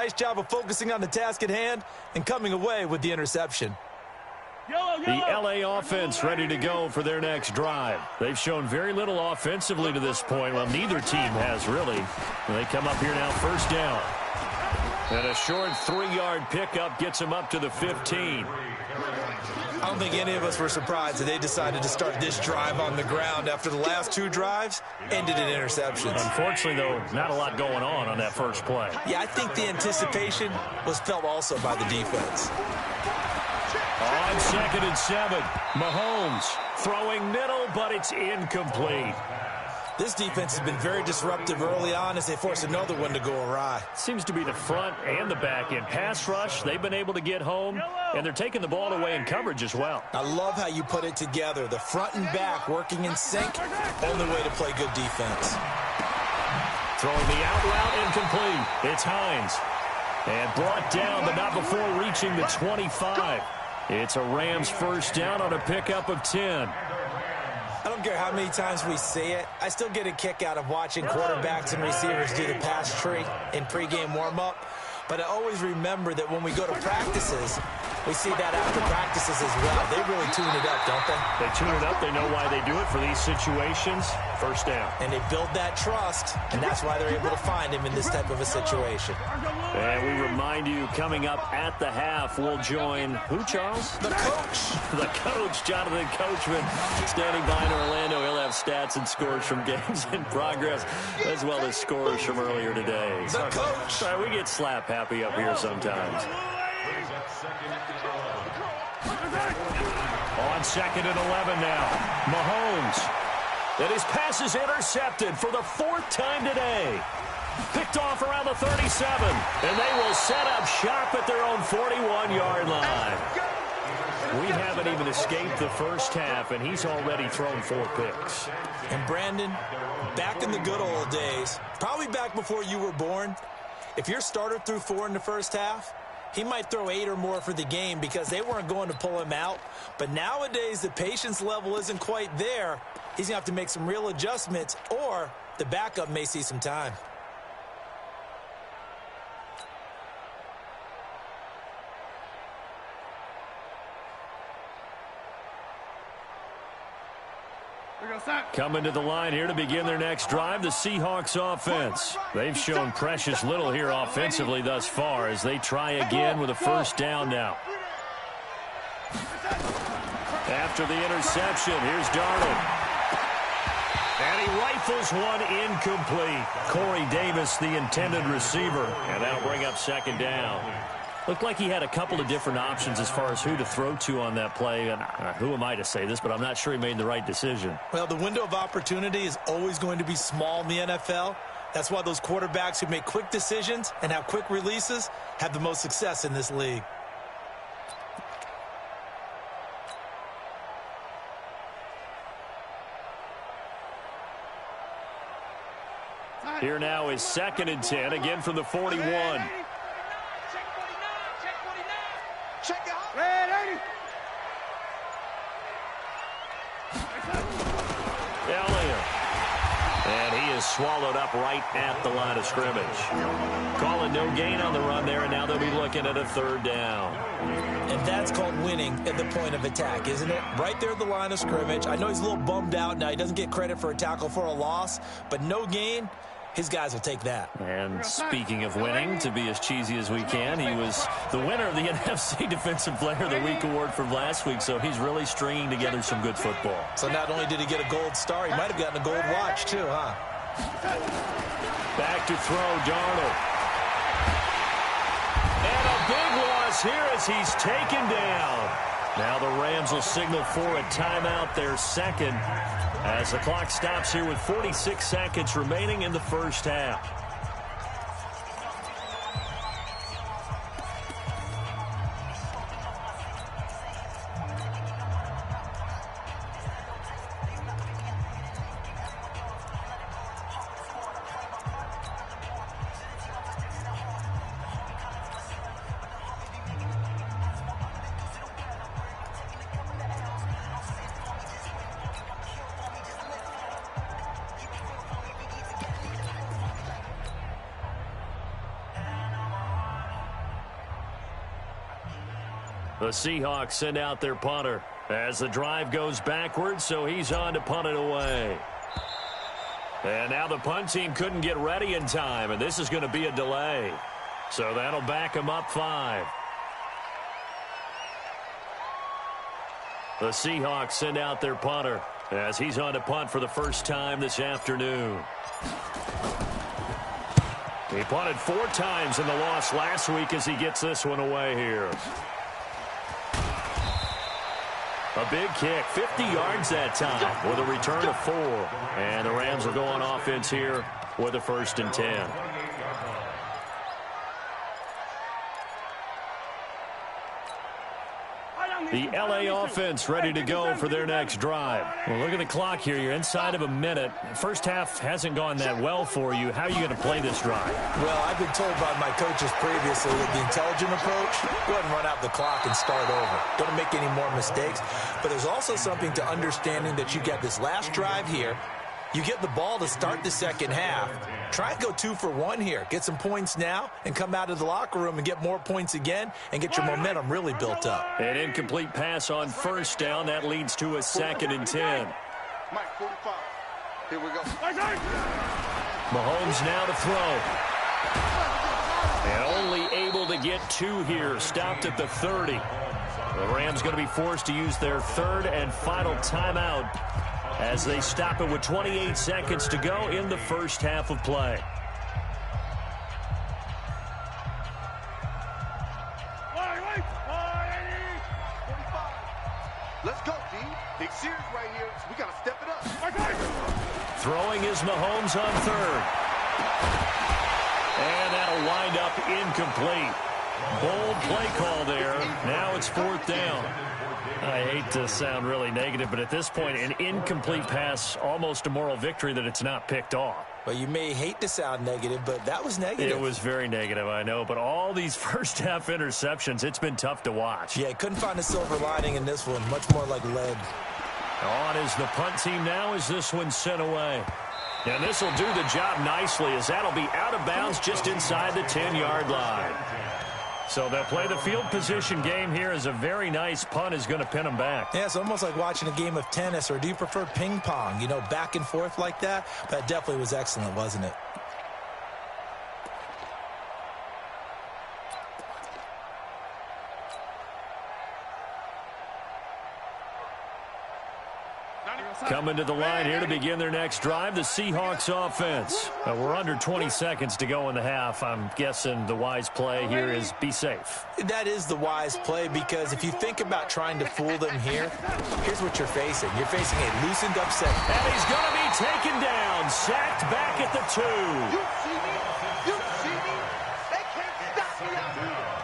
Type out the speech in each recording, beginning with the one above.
Nice job of focusing on the task at hand and coming away with the interception. The LA offense ready to go for their next drive. They've shown very little offensively to this point. Well, neither team has really. They come up here now, first down. And a short 3-yard pickup gets them up to the 15. I don't think any of us were surprised that they decided to start this drive on the ground after the last 2 drives ended in interceptions. Unfortunately, though, not a lot going on that first play. Yeah, I think the anticipation was felt also by the defense. On 2nd and 7, Mahomes throwing middle, but it's incomplete. This defense has been very disruptive early on as they force another one to go awry. Seems to be the front and the back end. Pass rush, they've been able to get home, and they're taking the ball away in coverage as well. I love how you put it together. The front and back working in sync, only way to play good defense. Throwing the out route incomplete. It's Hines. And brought down, but not before reaching the 25. It's a Rams first down on a pickup of 10. I don't care how many times we see it. I still get a kick out of watching quarterbacks and receivers do the pass tree in pregame warm-up. But I always remember that when we go to practices, we see that after practices as well. They really tune it up, don't they? They tune it up. They know why they do it for these situations. First down. And they build that trust, and that's why they're able to find him in this type of a situation. And we remind you, coming up at the half, we'll join who, Charles? The coach. The coach, Jonathan Coachman, standing by in Orlando. He'll have stats and scores from games in progress, as well as scores from earlier today. The coach. Sorry, we get slap happy up here sometimes. On 2nd and 11 now, Mahomes. And his pass is intercepted for the 4th time today. Picked off around the 37, and they will set up shop at their own 41-yard line. We haven't even escaped the first half, and he's already thrown 4 picks. And Brandon, back in the good old days, probably back before you were born, if your starter threw 4 in the first half, he might throw 8 or more for the game because they weren't going to pull him out. But nowadays, the patience level isn't quite there. He's going to have to make some real adjustments, or the backup may see some time. Coming to the line here to begin their next drive, the Seahawks offense. They've shown precious little here offensively thus far as they try again with a first down now. After the interception, here's Darnold. And he rifles one incomplete. Corey Davis, the intended receiver. And that'll bring up 2nd down. Looked like he had a couple of different options as far as who to throw to on that play. And who am I to say this, but I'm not sure he made the right decision. Well, the window of opportunity is always going to be small in the NFL. That's why those quarterbacks who make quick decisions and have quick releases have the most success in this league. Here now is 2nd and 10, again from the 41. And he is swallowed up right at the line of scrimmage. Calling no gain on the run there, and now they'll be looking at a 3rd down. And that's called winning at the point of attack, isn't it? Right there at the line of scrimmage. I know he's a little bummed out now. He doesn't get credit for a tackle for a loss, but no gain. His guys will take that. And speaking of winning, to be as cheesy as we can, he was the winner of the NFC Defensive Player of the Week award from last week, so he's really stringing together some good football. So not only did he get a gold star, he might have gotten a gold watch too, huh? Back to throw, Darnold. And a big loss here as he's taken down. Now the Rams will signal for a timeout, their 2nd, as the clock stops here with 46 seconds remaining in the first half. The Seahawks send out their punter as the drive goes backwards, so he's on to punt it away. And now the punt team couldn't get ready in time, and this is going to be a delay. So that'll back him up 5. The Seahawks send out their punter as he's on to punt for the first time this afternoon. He punted 4 times in the loss last week as he gets this one away here. A big kick, 50 yards that time with a return of 4. And the Rams will go on offense here with a 1st and 10. The L.A. offense ready to go for their next drive. Well, look at the clock here. You're inside of a minute. First half hasn't gone that well for you. How are you going to play this drive? Well, I've been told by my coaches previously that the intelligent approach, go ahead and run out the clock and start over. Don't make any more mistakes. But there's also something to understanding that you got this last drive here. You get the ball to start the second half. Try and go 2 for 1 here. Get some points now and come out of the locker room and get more points again and get your momentum really built up. An incomplete pass on 1st down. That leads to a 2nd and 10. Mike, 45. Here we go. Mahomes now to throw. And only able to get 2 here. Stopped at the 30. The Rams going to be forced to use their 3rd and final timeout as they stop it with 28 seconds to go in the first half of play. Let's go, D. Big series right here. We got to step it up. Throwing is Mahomes on 3rd. And that'll wind up incomplete. Bold play call there. Now it's 4th down. I hate to sound really negative, but at this point, an incomplete pass, almost a moral victory that it's not picked off. Well, you may hate to sound negative, but that was negative. It was very negative, I know, but all these first-half interceptions, it's been tough to watch. Yeah, couldn't find a silver lining in this one. Much more like lead. On is the punt team now as this one's sent away. And this will do the job nicely as that'll be out of bounds just inside the 10-yard line. So they'll play the field position game here as a very nice punt is going to pin them back. Yeah, it's almost like watching a game of tennis, or do you prefer ping pong? You know, back and forth like that? That definitely was excellent, wasn't it? Coming to the line here to begin their next drive, the Seahawks offense. We're under 20 seconds to go in the half. I'm guessing the wise play here is be safe. That is the wise play, because if you think about trying to fool them here, here's what you're facing. You're facing a loosened up set. And he's going to be taken down, sacked back at the 2. You see me? You see me? They can't stop me out here.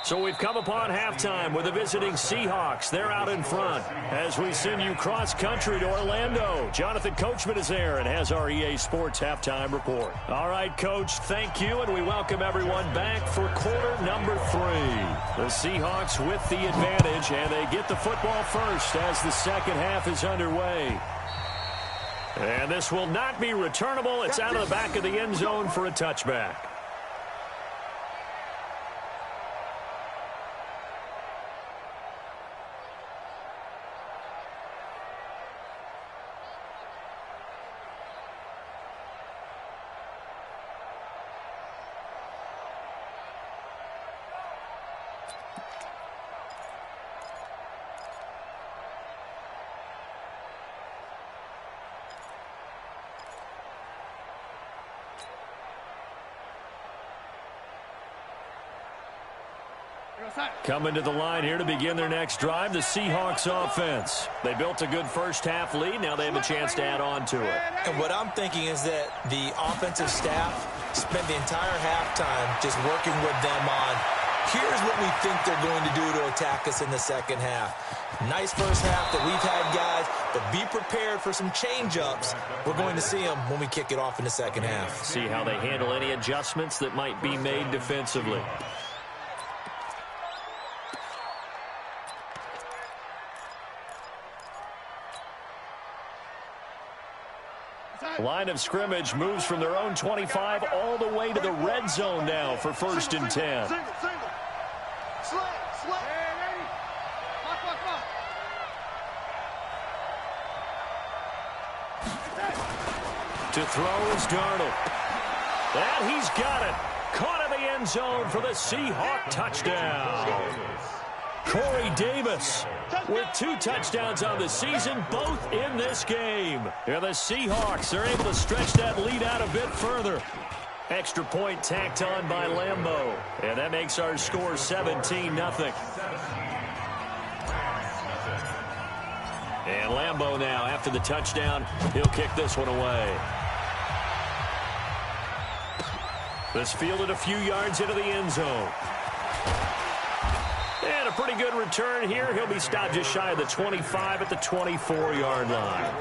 So we've come upon halftime with the visiting Seahawks. They're out in front as we send you cross-country to Orlando. Jonathan Coachman is there and has our EA Sports halftime report. All right, Coach, thank you, and we welcome everyone back for quarter number 3. The Seahawks with the advantage, and they get the football first as the second half is underway. And this will not be returnable. It's out of the back of the end zone for a touchback. Coming to the line here to begin their next drive, the Seahawks offense. They built a good first-half lead. Now they have a chance to add on to it. And what I'm thinking is that the offensive staff spent the entire halftime just working with them on, here's what we think they're going to do to attack us in the second half. Nice first half that we've had, guys, but be prepared for some change-ups. We're going to see them when we kick it off in the second half. See how they handle any adjustments that might be made defensively. Line of scrimmage moves from their own 25 all the way to the red zone now for 1st and 10. To throw is Darnold. And he's got it. Caught in the end zone for the Seahawk touchdown. Corey Davis with 2 touchdowns on the season, both in this game. And the Seahawks are able to stretch that lead out a bit further. Extra point tacked on by Lambeau. And that makes our score 17-0. And Lambeau now, after the touchdown, he'll kick this one away. This fielded a few yards into the end zone. And a pretty good return here. He'll be stopped just shy of the 25 at the 24-yard line.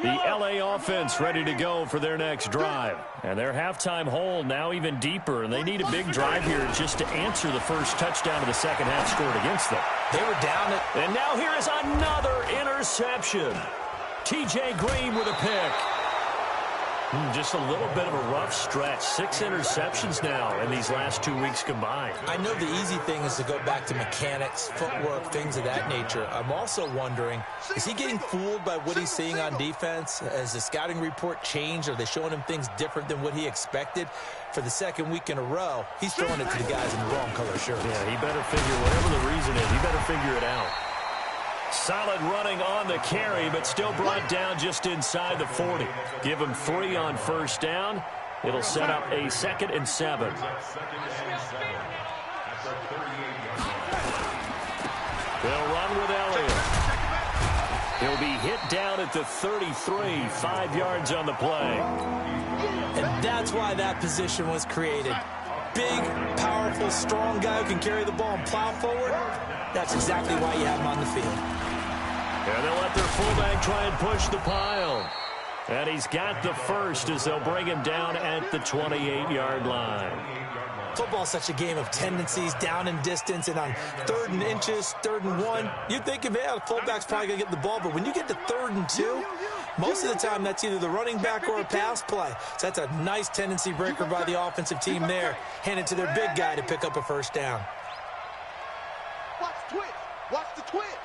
The LA offense ready to go for their next drive. And their halftime hole now even deeper, and they need a big drive here just to answer the first touchdown of the second half scored against them. They were down it. And now here is another interception. TJ Green with a pick. Just a little bit of a rough stretch. 6 interceptions now in these last 2 weeks combined. I know the easy thing is to go back to mechanics, footwork, things of that nature. I'm also wondering, is he getting fooled by what he's seeing on defense? Has the scouting report changed? Are they showing him things different than what he expected? For the second week in a row, he's throwing it to the guys in the wrong color shirts. Yeah, he better figure, whatever the reason is, he better figure it out. Solid running on the carry, but still brought down just inside the 40. Give him 3 on first down. It'll set up a 2nd and 7. They'll run with Elliott. He'll be hit down at the 33, 5 yards on the play. And that's why that position was created. Big, powerful, strong guy who can carry the ball and plow forward. That's exactly why you have him on the field. And they'll let their fullback try and push the pile. And he's got the first as they'll bring him down at the 28-yard line. Football's such a game of tendencies, down and distance, and on 3rd and inches, 3rd and 1, you'd think, yeah, the fullback's probably going to get the ball. But when you get to 3rd and 2, most of the time that's either the running back or a pass play. So that's a nice tendency breaker by the offensive team there. Hand it to their big guy to pick up a first down. Watch the twist. Watch the twist.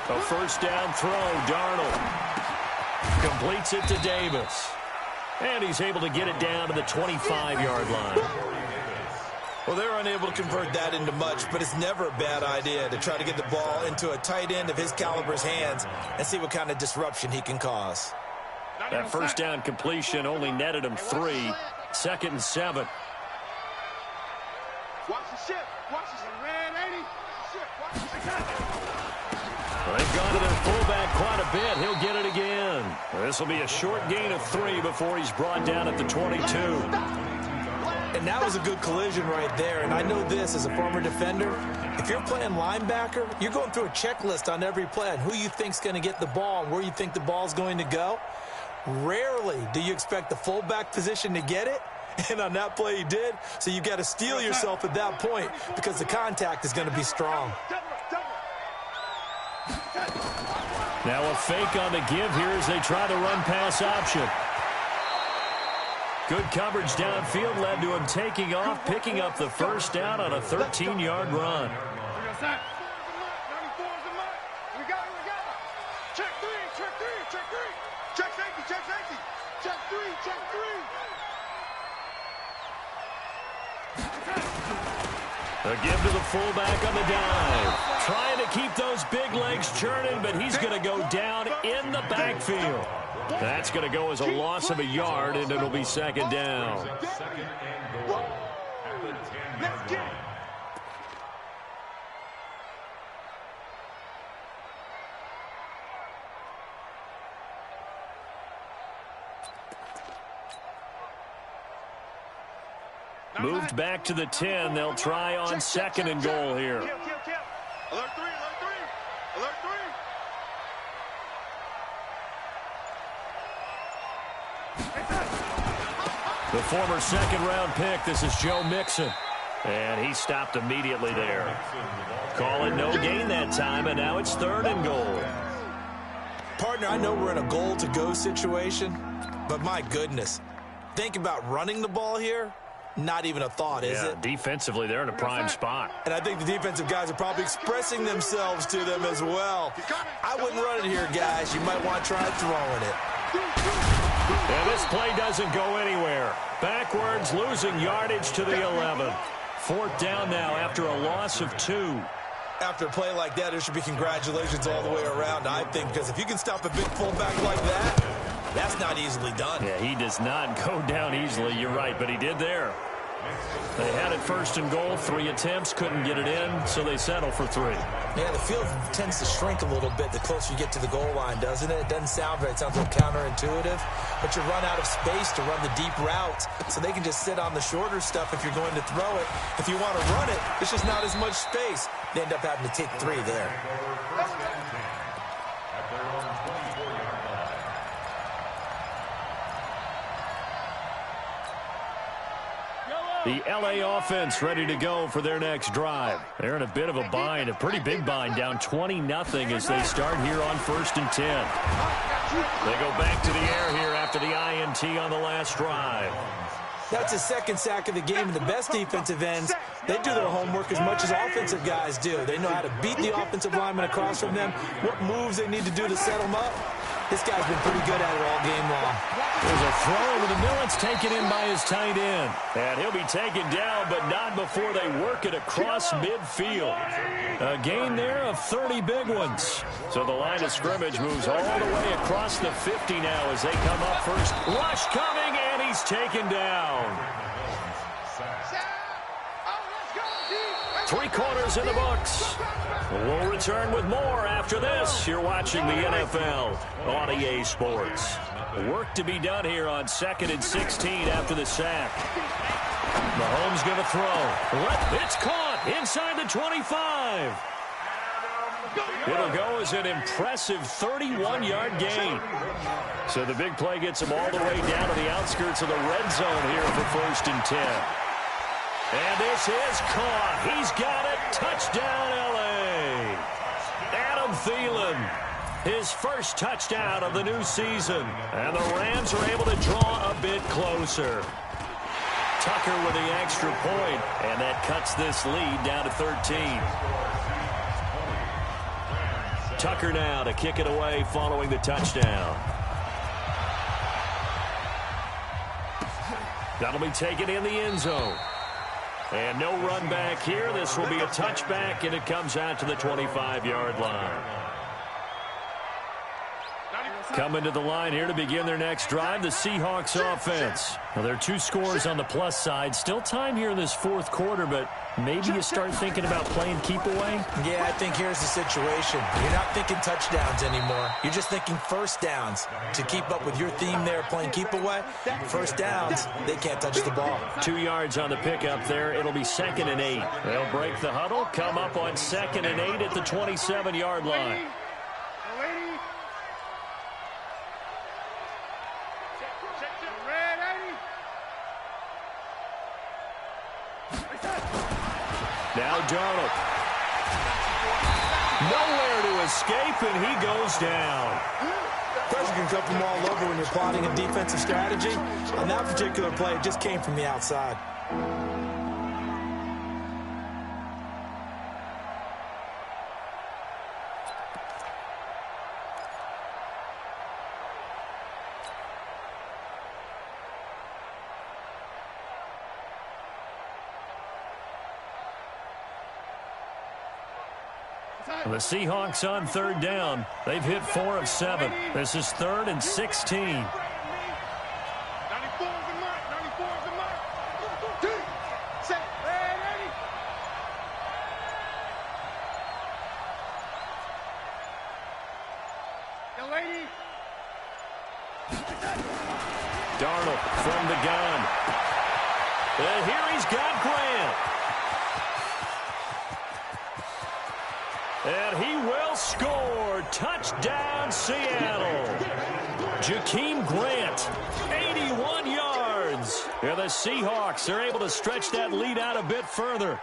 A first down throw, Darnold. Completes it to Davis. And he's able to get it down to the 25-yard line. Well, they're unable to convert that into much, but it's never a bad idea to try to get the ball into a tight end of his caliber's hands and see what kind of disruption he can cause. That first down completion only netted him 3. 2nd and 7. Watch the ship. Watch the red 80. Ship. Watch the ship. Well, they've gone to their fullback quite a bit. He'll get it again. This will be a short gain of 3 before he's brought down at the 22. And that was a good collision right there. And I know this as a former defender. If you're playing linebacker, you're going through a checklist on every play on who you think's going to get the ball and where you think the ball's going to go. Rarely do you expect the fullback position to get it. And on that play he did. So you've got to steel yourself at that point because the contact is going to be strong. Now a fake on the give here as they try the run-pass option. Good coverage downfield led to him taking off, picking up the first down on a 13-yard run. Check safety. Check 3. A give to the fullback on the dive. Trying to keep those big legs churning, but he's going to go down in the backfield. That's going to go as a loss of a yard, and it'll be 2nd down. Let's get it. Moved back to the 10. They'll try on 2nd and goal here. Alert 3. The former second-round pick, this is Joe Mixon. And he stopped immediately there. Call it no gain that time, and now it's 3rd and goal. Partner, I know we're in a goal-to-go situation, but my goodness. Think about running the ball here. Not even a thought, is it? Defensively, they're in a prime spot. And I think the defensive guys are probably expressing themselves to them as well. I wouldn't run it here, guys. You might want to try throwing it. And this play doesn't go anywhere. Backwards, losing yardage to the 11. 4th down now after a loss of 2. After a play like that, there should be congratulations all the way around, I think, because if you can stop a big fullback like that, that's not easily done. Yeah, he does not go down easily, you're right, but he did there. They had it 1st and goal, 3 attempts, couldn't get it in, so they settle for 3. Yeah, the field tends to shrink a little bit the closer you get to the goal line, doesn't it? It doesn't sound right. It sounds a little counterintuitive, but you run out of space to run the deep routes, so they can just sit on the shorter stuff if you're going to throw it. If you want to run it, it's just not as much space. They end up having to take 3 there. The L.A. offense ready to go for their next drive. They're in a bit of a bind, a pretty big bind, down 20-0 as they start here on 1st and 10. They go back to the air here after the INT on the last drive. That's his 2nd sack of the game, and the best defensive ends, they do their homework as much as offensive guys do. They know how to beat the offensive lineman across from them, what moves they need to do to set them up. This guy's been pretty good at it all game long. There's a throw over the middle. It's taken in by his tight end. And he'll be taken down, but not before they work it across midfield. A gain there of 30 big ones. So the line of scrimmage moves all the way across the 50 now as they come up first. Rush coming, and he's taken down. 3 quarters in the books. We'll return with more after this. You're watching the NFL on EA Sports. Work to be done here on 2nd and 16 after the sack. Mahomes going to throw. It's caught inside the 25. It'll go as an impressive 31-yard gain. So the big play gets him all the way down to the outskirts of the red zone here for 1st and 10. And this is caught. He's got it. Touchdown, L.A. Adam Thielen, his first touchdown of the new season. And the Rams are able to draw a bit closer. Tucker with the extra point, and that cuts this lead down to 13. Tucker now to kick it away following the touchdown. That'll be taken in the end zone. And no run back here. This will be a touchback, and it comes out to the 25-yard line. Coming to the line here to begin their next drive, the Seahawks offense. Well, there are 2 scores on the plus side. Still time here in this 4th quarter, but maybe you start thinking about playing keep away? Yeah, I think here's the situation. You're not thinking touchdowns anymore. You're just thinking 1st downs. To keep up with your theme there, playing keep away, 1st downs, they can't touch the ball. 2 yards on the pickup there. It'll be 2nd and 8. They'll break the huddle, come up on 2nd and 8 at the 27-yard line. Now Darnold. Nowhere to escape, and he goes down. Pressure can come from all over when you're plotting a defensive strategy. On that particular play, it just came from the outside. The Seahawks on 3rd down. They've hit 4 of 7. This is 3rd and 16. 94 is the mark. 94 is the mark. 2, set, ready. Young lady. Darnold from the gun. And here he's got Grant. And he will score. Touchdown, Seattle. Jakeem Grant, 81 yards. Yeah, the Seahawks are able to stretch that lead out a bit further.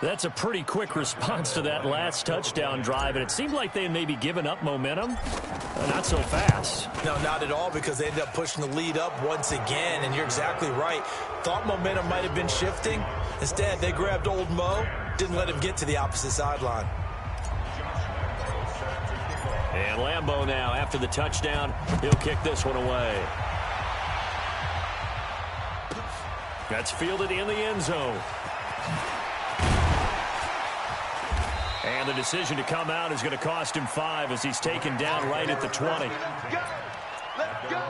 That's a pretty quick response to that last touchdown drive, and it seemed like they had maybe given up momentum. Not so fast. No, not at all, because they ended up pushing the lead up once again, and you're exactly right. Thought momentum might have been shifting. Instead, they grabbed old Mo, didn't let him get to the opposite sideline. And Lambeau now, after the touchdown, he'll kick this one away. That's fielded in the end zone. And the decision to come out is going to cost him 5 as he's taken down right at the 20. Let's go.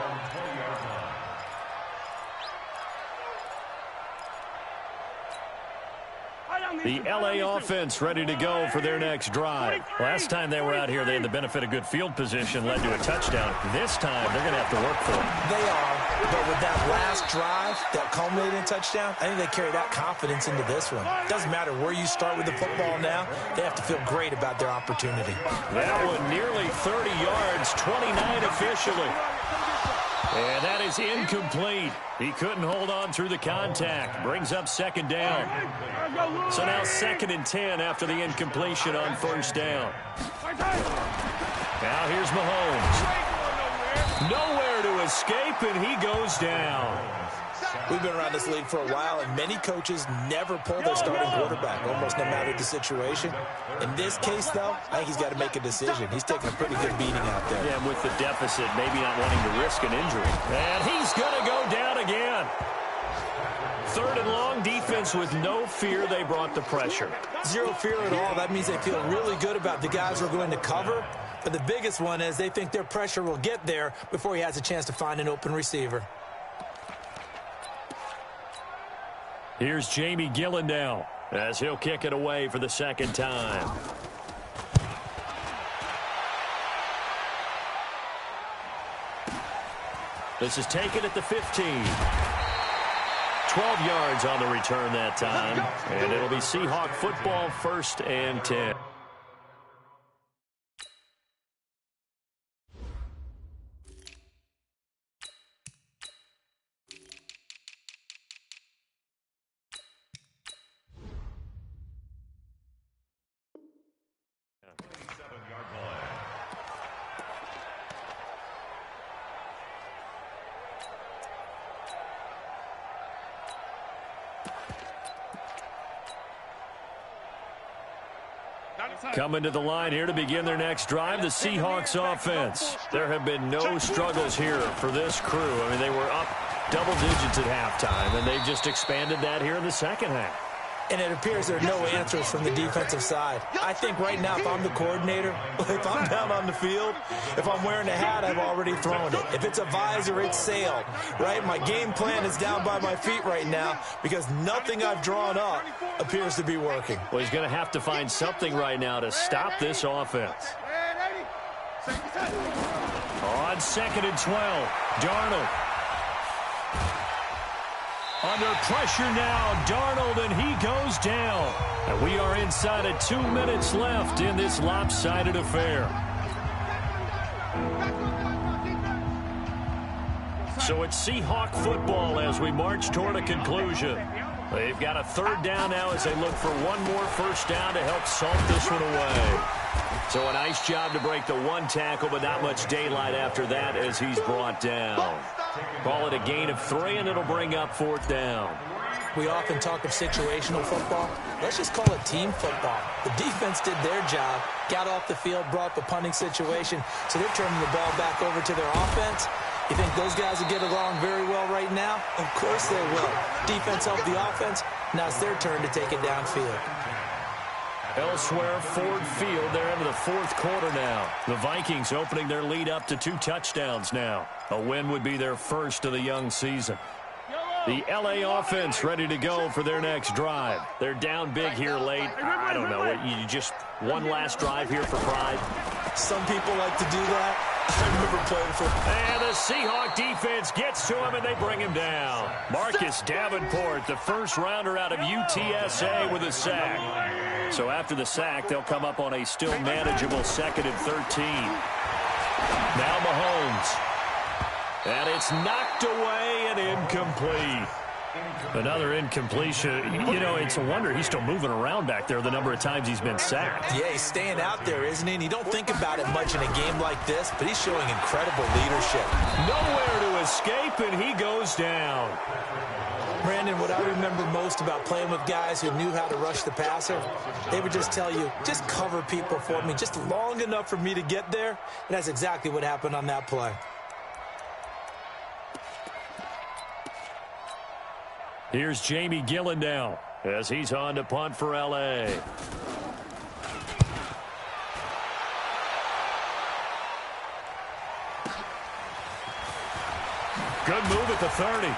The LA offense ready to go for their next drive. Last time they were out here, they had the benefit of good field position, led to a touchdown. This time, they're going to have to work for it. They are, but with that last drive, that culminating touchdown, I think they carry that confidence into this one. Doesn't matter where you start with the football now, they have to feel great about their opportunity. That one nearly 30 yards, 29 officially. And that is incomplete. He couldn't hold on through the contact. Brings up second down. So now 2nd and 10 after the incompletion on first down. Now here's Mahomes. Nowhere to escape, and he goes down. We've been around this league for a while, and many coaches never pull their starting quarterback, almost no matter the situation. In this case, though, I think he's got to make a decision. He's taking a pretty good beating out there. Yeah, and with the deficit, maybe not wanting to risk an injury. And he's going to go down again. 3rd and long, defense with no fear. They brought the pressure. Zero fear at all. That means they feel really good about the guys who are going to cover. But the biggest one is they think their pressure will get there before he has a chance to find an open receiver. Here's Jamie Gillen now as he'll kick it away for the 2nd time. This is taken at the 15. 12 yards on the return that time. And it'll be Seahawk football, 1st and 10. Coming to the line here to begin their next drive, the Seahawks offense. There have been no struggles here for this crew. I mean, they were up double digits at halftime, and they've just expanded that here in the second half. And it appears there are no answers from the defensive side. I think right now, if I'm the coordinator, if I'm down on the field, if I'm wearing a hat, I've already thrown it. If it's a visor, it's sailed, right? My game plan is down by my feet right now because nothing I've drawn up appears to be working. Well, he's going to have to find something right now to stop this offense. On 2nd and 12, Darnold. Under pressure now, Darnold, and he goes down. And we are inside of 2 minutes left in this lopsided affair. So it's Seahawk football as we march toward a conclusion. They've got a 3rd down now as they look for one more first down to help salt this one away. So a nice job to break the 1 tackle, but not much daylight after that as he's brought down. Call it a gain of 3, and it'll bring up 4th down. We often talk of situational football. Let's just call it team football. The defense did their job, got off the field, brought up a punting situation, so they're turning the ball back over to their offense. You think those guys will get along very well right now? Of course they will. Defense helped the offense. Now it's their turn to take it downfield. Elsewhere, Ford Field, they're into the 4th quarter now. The Vikings opening their lead up to 2 touchdowns now. A win would be their first of the young season. The LA offense ready to go for their next drive. They're down big here late. I don't know. You just one last drive here for pride. Some people like to do that. I remember playing for... And the Seahawk defense gets to him, and they bring him down. Marcus Davenport, the first rounder out of UTSA with a sack. So after the sack, they'll come up on a still manageable 2nd and 13. Now Mahomes. And it's knocked away and incomplete. Another incompletion. You know, it's a wonder he's still moving around back there the number of times he's been sacked. Yeah, he's staying out there, isn't he? And you don't think about it much in a game like this, but he's showing incredible leadership. Nowhere to escape, and he goes down. Brandon, what I remember most about playing with guys who knew how to rush the passer, they would just tell you, just cover people for me, just long enough for me to get there. And that's exactly what happened on that play. Here's Jamie Gillen now as he's on to punt for L.A. Good move at the 30.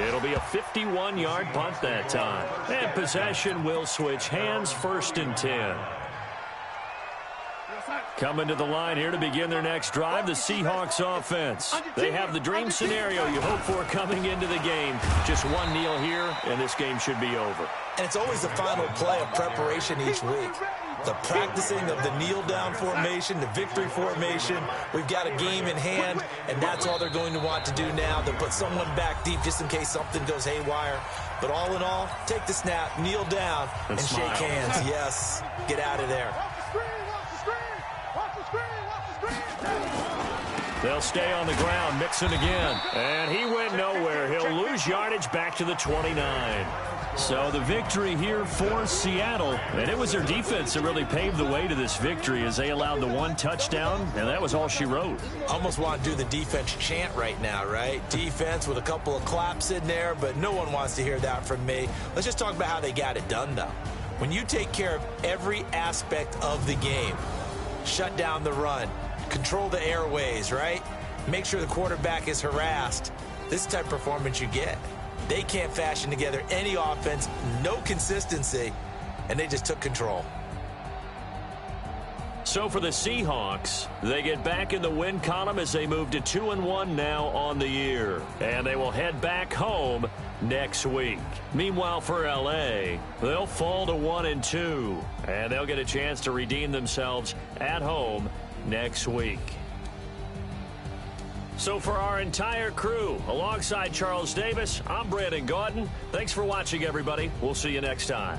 It'll be a 51-yard punt that time. And possession will switch hands, 1st and 10. Coming to the line here to begin their next drive, the Seahawks offense. They have the dream scenario you hope for coming into the game. Just one kneel here, and this game should be over. And it's always the final play of preparation each week. The practicing of the kneel-down formation, the victory formation. We've got a game in hand, and that's all they're going to want to do now. They'll put someone back deep just in case something goes haywire. But all in all, take the snap, kneel down, and shake hands. Yes, get out of there. They'll stay on the ground, Mixon again. And he went nowhere. He'll lose yardage back to the 29. So the victory here for Seattle. And it was their defense that really paved the way to this victory as they allowed the 1 touchdown, and that was all she wrote. Almost want to do the defense chant right now, right? Defense with a couple of claps in there, but no one wants to hear that from me. Let's just talk about how they got it done, though. When you take care of every aspect of the game, shut down the run, control the airways, right? Make sure the quarterback is harassed. This type of performance you get. They can't fashion together any offense, no consistency, and they just took control. So for the Seahawks, they get back in the win column as they move to 2-1 now on the year. And they will head back home next week. Meanwhile, for L.A., they'll fall to 1-2, and they'll get a chance to redeem themselves at home next week. So for our entire crew, alongside Charles Davis, I'm Brandon Gaudin. Thanks for watching, everybody. We'll see you next time.